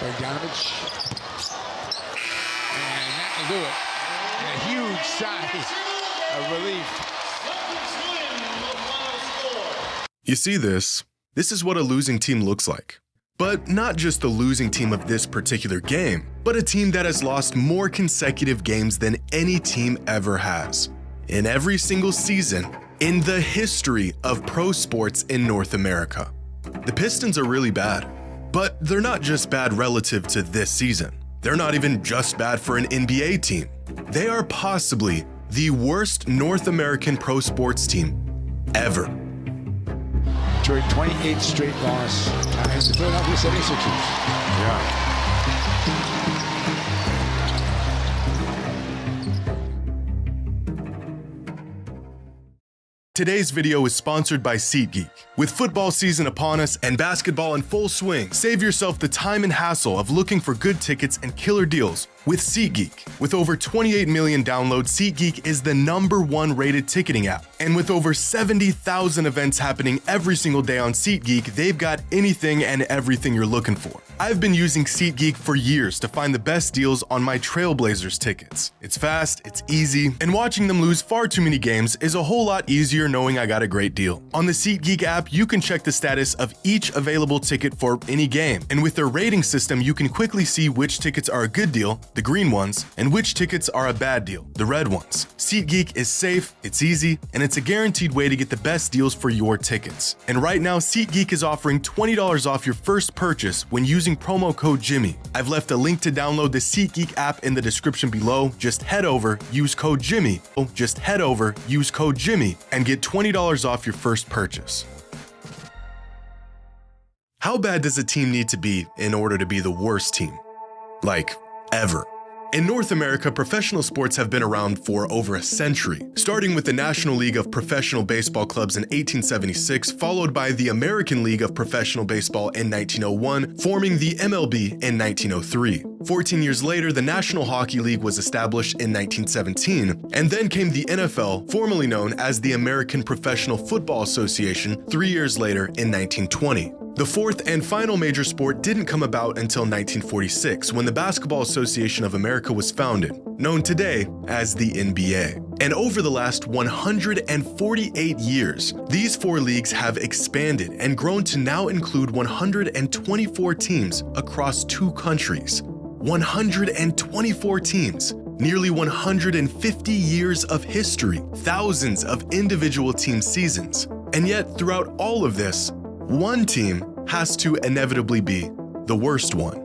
Bogdanovich. And that will do it. And a huge size of relief. You see this? This is what a losing team looks like. But not just the losing team of this particular game, but a team that has lost more consecutive games than any team ever has. In every single season in the history of pro sports in North America. The Pistons are really bad, but they're not just bad relative to this season. They're not even just bad for an NBA team. They are possibly the worst North American pro sports team ever. During 28 straight loss times the Philadelphia 76ers. Yeah. Today's video is sponsored by SeatGeek. With football season upon us and basketball in full swing, save yourself the time and hassle of looking for good tickets and killer deals with SeatGeek. With over 28 million downloads, SeatGeek is the #1 rated ticketing app. And with over 70,000 events happening every single day on SeatGeek, they've got anything and everything you're looking for. I've been using SeatGeek for years to find the best deals on my Trailblazers tickets. It's fast, it's easy, and watching them lose far too many games is a whole lot easier knowing I got a great deal. On the SeatGeek app, you can check the status of each available ticket for any game. And with their rating system, you can quickly see which tickets are a good deal, the green ones, and which tickets are a bad deal, the red ones. SeatGeek is safe, it's easy, and it's a guaranteed way to get the best deals for your tickets. And right now, SeatGeek is offering $20 off your first purchase when using promo code Jimmy. I've left a link to download the SeatGeek app in the description below. Just head over, use code Jimmy. Just head over, use code Jimmy, and get $20 off your first purchase. How bad does a team need to be in order to be the worst team? Like, ever. In North America, professional sports have been around for over a century, starting with the National League of Professional Baseball Clubs in 1876, followed by the American League of Professional Baseball in 1901, forming the MLB in 1903. 14 years later, the National Hockey League was established in 1917, and then came the NFL, formerly known as the American Professional Football Association, 3 years later in 1920. The fourth and final major sport didn't come about until 1946, when the Basketball Association of America was founded, known today as the NBA. And over the last 148 years, these four leagues have expanded and grown to now include 124 teams across 2 countries. 124 teams, nearly 150 years of history, thousands of individual team seasons. And yet, throughout all of this, one team has to inevitably be the worst one.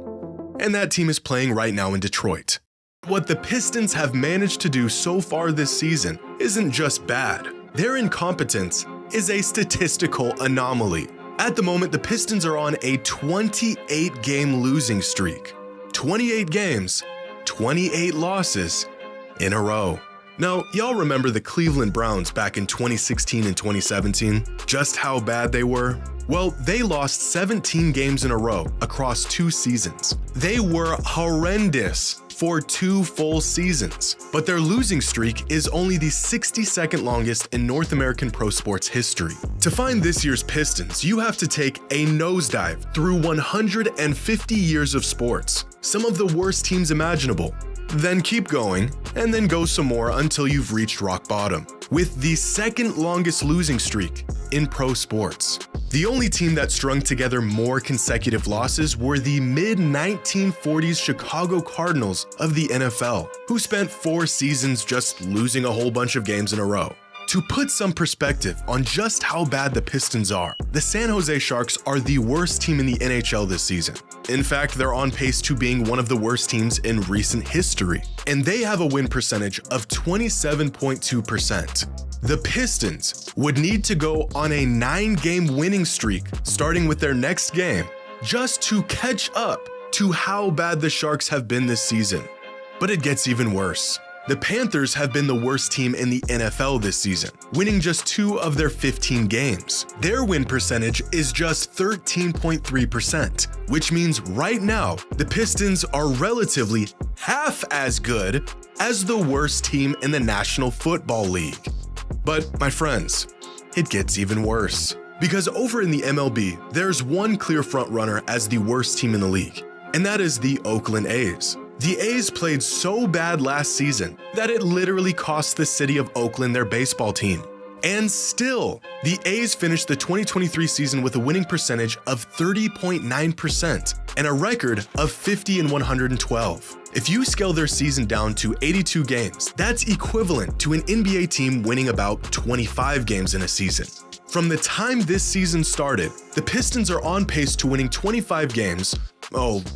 And that team is playing right now in Detroit. What the Pistons have managed to do so far this season isn't just bad. Their incompetence is a statistical anomaly. At the moment, the Pistons are on a 28-game losing streak. 28 games, 28 losses in a row. Now, y'all remember the Cleveland Browns back in 2016 and 2017? Just how bad they were? Well, they lost 17 games in a row across 2 seasons. They were horrendous for 2 full seasons. But their losing streak is only the 62nd longest in North American pro sports history. To find this year's Pistons, you have to take a nosedive through 150 years of sports, some of the worst teams imaginable. Then keep going, and then go some more until you've reached rock bottom, with the second longest losing streak in pro sports. The only team that strung together more consecutive losses were the mid-1940s Chicago Cardinals of the NFL, who spent 4 seasons just losing a whole bunch of games in a row. To put some perspective on just how bad the Pistons are, the San Jose Sharks are the worst team in the NHL this season. In fact, they're on pace to being one of the worst teams in recent history, and they have a win percentage of 27.2%. The Pistons would need to go on a 9-game winning streak starting with their next game just to catch up to how bad the Sharks have been this season. But it gets even worse. The Panthers have been the worst team in the NFL this season, winning just 2 of their 15 games. Their win percentage is just 13.3%, which means right now, the Pistons are relatively half as good as the worst team in the National Football League. But my friends, it gets even worse. Because over in the MLB, there's one clear frontrunner as the worst team in the league, and that is the Oakland A's. The A's played so bad last season that it literally cost the city of Oakland their baseball team. And still, the A's finished the 2023 season with a winning percentage of 30.9% and a record of 50-112. If you scale their season down to 82 games, that's equivalent to an NBA team winning about 25 games in a season. From the time this season started, the Pistons are on pace to winning 25 games,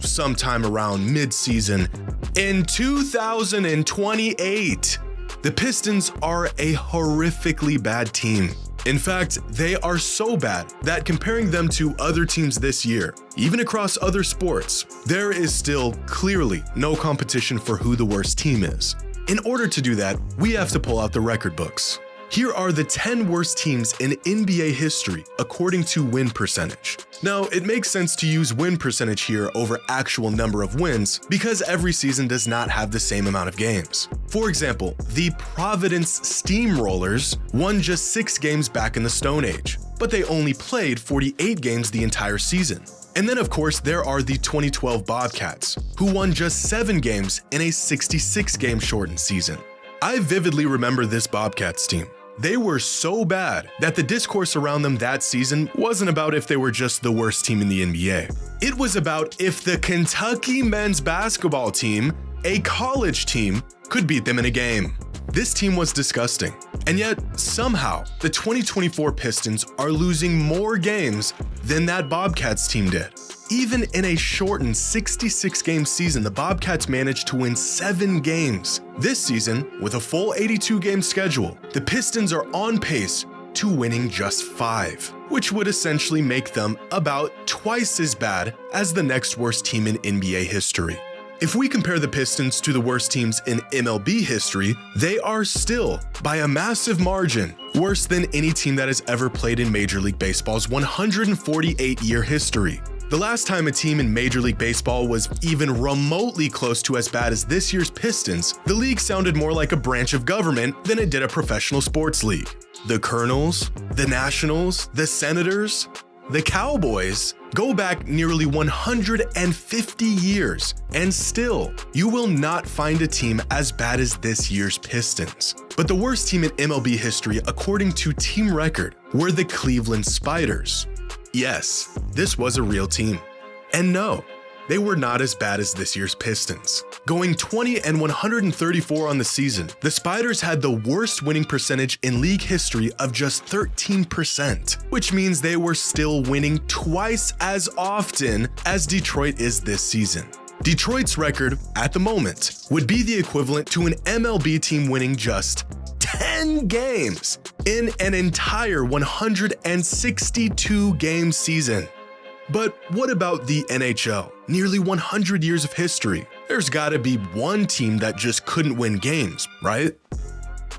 sometime around mid-season, in 2028. The Pistons are a horrifically bad team. In fact, they are so bad that comparing them to other teams this year, even across other sports, there is still clearly no competition for who the worst team is. In order to do that, we have to pull out the record books. Here are the 10 worst teams in NBA history according to win percentage. Now, it makes sense to use win percentage here over actual number of wins because every season does not have the same amount of games. For example, the Providence Steamrollers won just 6 games back in the Stone Age, but they only played 48 games the entire season. And then of course there are the 2012 Bobcats, who won just 7 games in a 66-game shortened season. I vividly remember this Bobcats team. They were so bad that the discourse around them that season wasn't about if they were just the worst team in the NBA. It was about if the Kentucky men's basketball team, a college team, could beat them in a game. This team was disgusting, and yet somehow the 2024 Pistons are losing more games than that Bobcats team did. Even in a shortened 66-game season, the Bobcats managed to win 7 games. This season, with a full 82-game schedule, the Pistons are on pace to winning just 5, which would essentially make them about twice as bad as the next worst team in NBA history. If we compare the Pistons to the worst teams in MLB history, they are still, by a massive margin, worse than any team that has ever played in Major League Baseball's 148-year history. The last time a team in Major League Baseball was even remotely close to as bad as this year's Pistons, the league sounded more like a branch of government than it did a professional sports league. The Colonels, the Nationals, the Senators, the Cowboys go back nearly 150 years, and still, you will not find a team as bad as this year's Pistons. But the worst team in MLB history, according to Team Record, were the Cleveland Spiders. Yes, this was a real team. And no, they were not as bad as this year's Pistons. Going 20-134 on the season, the Spiders had the worst winning percentage in league history of just 13%, which means they were still winning twice as often as Detroit is this season. Detroit's record, at the moment, would be the equivalent to an MLB team winning just 10 games in an entire 162-game season. But what about the NHL? Nearly 100 years of history. There's gotta be one team that just couldn't win games, right?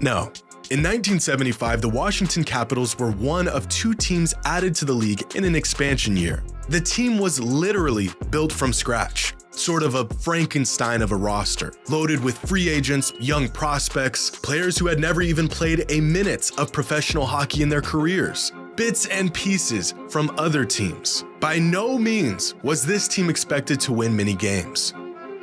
No. In 1975, the Washington Capitals were one of 2 teams added to the league in an expansion year. The team was literally built from scratch. Sort of a Frankenstein of a roster, loaded with free agents, young prospects, players who had never even played a minute of professional hockey in their careers, bits and pieces from other teams. By no means was this team expected to win many games,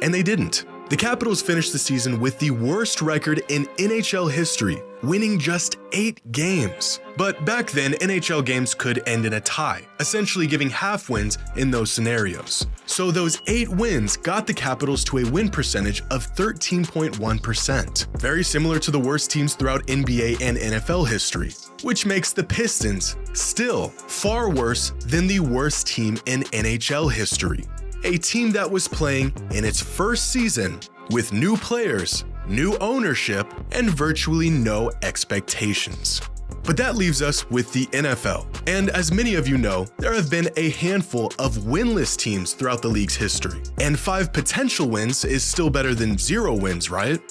and they didn't. The Capitals finished the season with the worst record in NHL history, winning just 8 games. But back then, NHL games could end in a tie, essentially giving half wins in those scenarios. So those 8 wins got the Capitals to a win percentage of 13.1%, very similar to the worst teams throughout NBA and NFL history, which makes the Pistons still far worse than the worst team in NHL history. A team that was playing in its first season with new players, new ownership, and virtually no expectations. But that leaves us with the NFL. And as many of you know, there have been a handful of winless teams throughout the league's history. And 5 potential wins is still better than 0 wins, right?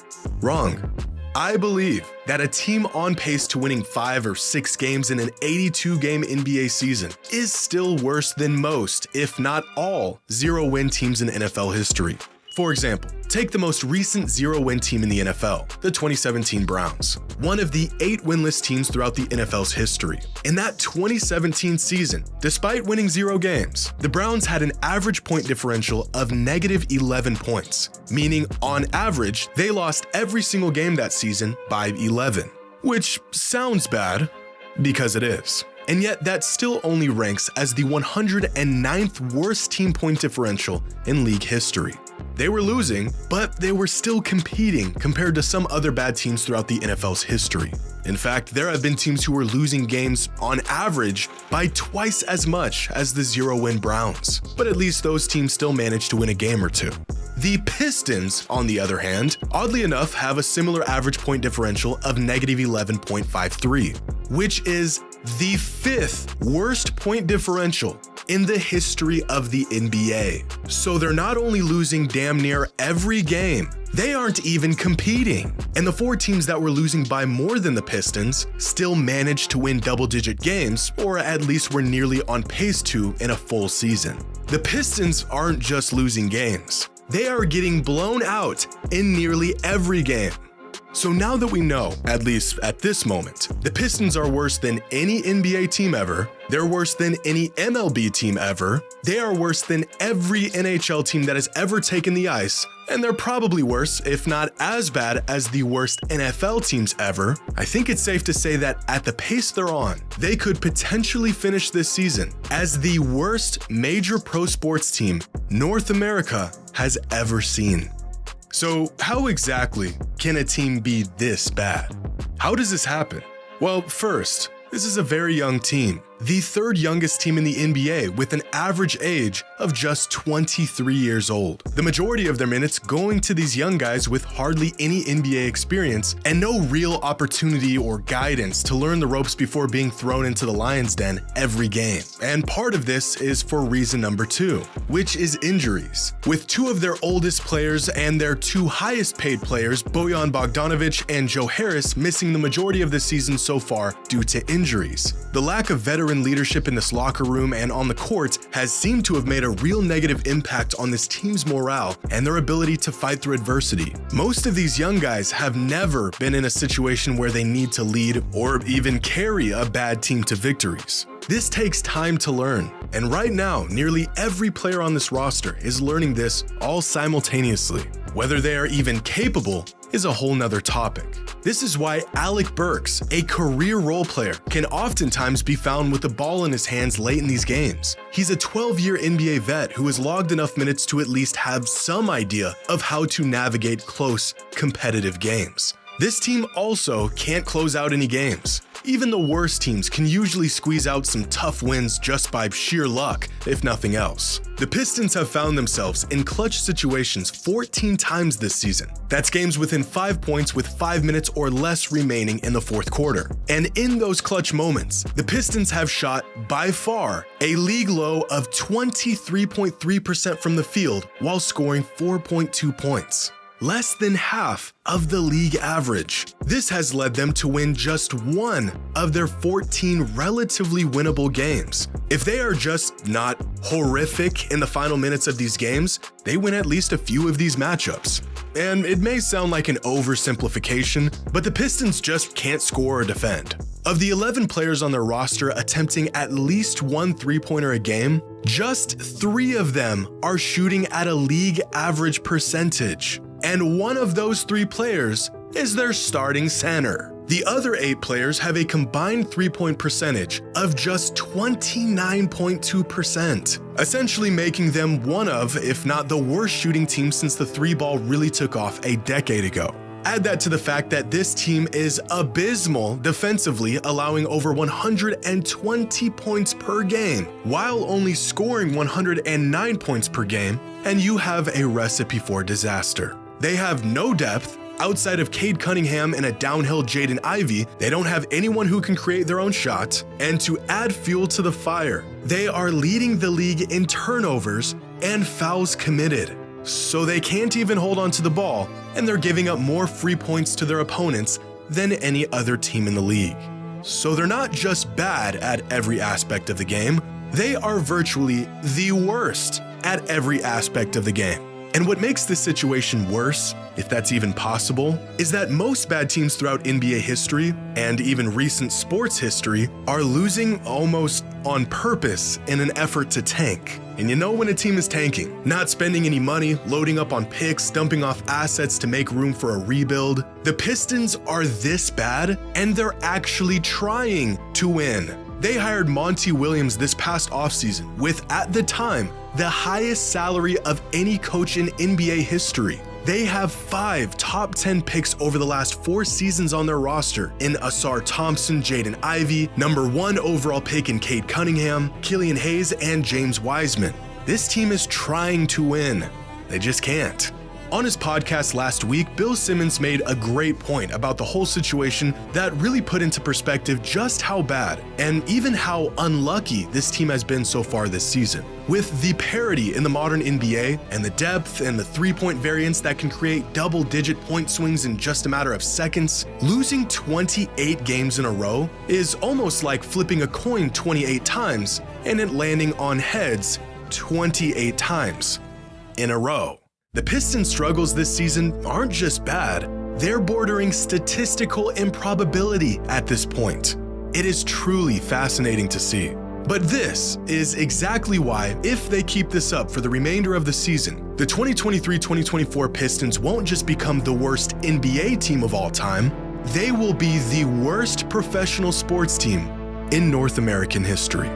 Wrong. I believe that a team on pace to winning 5 or 6 games in an 82-game NBA season is still worse than most, if not all, 0-win teams in NFL history. For example, Take the most recent zero-win team in the NFL, the 2017 Browns, one of the 8 winless teams throughout the NFL's history. In that 2017 season, despite winning 0 games, the Browns had an average point differential of negative 11 points, meaning on average, they lost every single game that season by 11. Which sounds bad, because it is. And yet that still only ranks as the 109th worst team point differential in league history. They were losing, but they were still competing compared to some other bad teams throughout the NFL's history. In fact, there have been teams who were losing games on average by twice as much as the 0-win Browns, but at least those teams still managed to win a game or two. The Pistons, on the other hand, oddly enough have a similar average point differential of negative 11.53, which is the 5th worst point differential in the history of the NBA. So they're not only losing damn near every game, they aren't even competing. And the 4 teams that were losing by more than the Pistons still managed to win double-digit games, or at least were nearly on pace to in a full season. The Pistons aren't just losing games. They are getting blown out in nearly every game. So now that we know, at least at this moment, the Pistons are worse than any NBA team ever, they're worse than any MLB team ever, they are worse than every NHL team that has ever taken the ice, and they're probably worse, if not as bad as the worst NFL teams ever, I think it's safe to say that at the pace they're on, they could potentially finish this season as the worst major pro sports team North America has ever seen. So how exactly can a team be this bad? How does this happen? Well, first, this is a very young team, the 3rd youngest team in the NBA with an average age of just 23 years old. The majority of their minutes going to these young guys with hardly any NBA experience and no real opportunity or guidance to learn the ropes before being thrown into the lion's den every game. And part of this is for reason number 2, which is injuries. With 2 of their oldest players and their 2 highest paid players, Bojan Bogdanovic and Joe Harris, missing the majority of the season so far due to injuries. The lack of veteran leadership in this locker room and on the court has seemed to have made a real negative impact on this team's morale and their ability to fight through adversity. Most of these young guys have never been in a situation where they need to lead or even carry a bad team to victories. This takes time to learn, and right now, nearly every player on this roster is learning this all simultaneously. Whether they are even capable is a whole nother topic. This is why Alec Burks, a career role player, can oftentimes be found with the ball in his hands late in these games. He's a 12-year NBA vet who has logged enough minutes to at least have some idea of how to navigate close, competitive games. This team also can't close out any games. Even the worst teams can usually squeeze out some tough wins just by sheer luck, if nothing else. The Pistons have found themselves in clutch situations 14 times this season. That's games within 5 points with 5 minutes or less remaining in the 4th quarter. And in those clutch moments, the Pistons have shot, by far, a league low of 23.3% from the field while scoring 4.2 points. Less than half of the league average. This has led them to win just 1 of their 14 relatively winnable games. If they are just not horrific in the final minutes of these games, they win at least a few of these matchups. And it may sound like an oversimplification, but the Pistons just can't score or defend. Of the 11 players on their roster attempting at least 1 3-pointer a game, just 3 of them are shooting at a league average percentage. And one of those 3 players is their starting center. The other 8 players have a combined 3-point percentage of just 29.2%, essentially making them one of, if not the worst shooting team since the 3-ball really took off a decade ago. Add that to the fact that this team is abysmal defensively, allowing over 120 points per game, while only scoring 109 points per game, and you have a recipe for disaster. They have no depth. Outside of Cade Cunningham and a downhill Jaden Ivey, they don't have anyone who can create their own shot. And to add fuel to the fire, they are leading the league in turnovers and fouls committed. So they can't even hold on to the ball, and they're giving up more free points to their opponents than any other team in the league. So they're not just bad at every aspect of the game, they are virtually the worst at every aspect of the game. And what makes this situation worse, if that's even possible, is that most bad teams throughout NBA history, and even recent sports history, are losing almost on purpose in an effort to tank. And you know when a team is tanking, not spending any money, loading up on picks, dumping off assets to make room for a rebuild. The Pistons are this bad, and they're actually trying to win. They hired Monty Williams this past offseason with, at the time, the highest salary of any coach in NBA history. They have 5 top 10 picks over the last 4 seasons on their roster in Asar Thompson, Jaden Ivey, number 1 overall pick in Cade Cunningham, Killian Hayes, and James Wiseman. This team is trying to win. They just can't. On his podcast last week, Bill Simmons made a great point about the whole situation that really put into perspective just how bad and even how unlucky this team has been so far this season. With the parity in the modern NBA and the depth and the three-point variance that can create double-digit point swings in just a matter of seconds, losing 28 games in a row is almost like flipping a coin 28 times and it landing on heads 28 times in a row. The Pistons' struggles this season aren't just bad, they're bordering statistical improbability at this point. It is truly fascinating to see. But this is exactly why, if they keep this up for the remainder of the season, the 2023-2024 Pistons won't just become the worst NBA team of all time, they will be the worst professional sports team in North American history.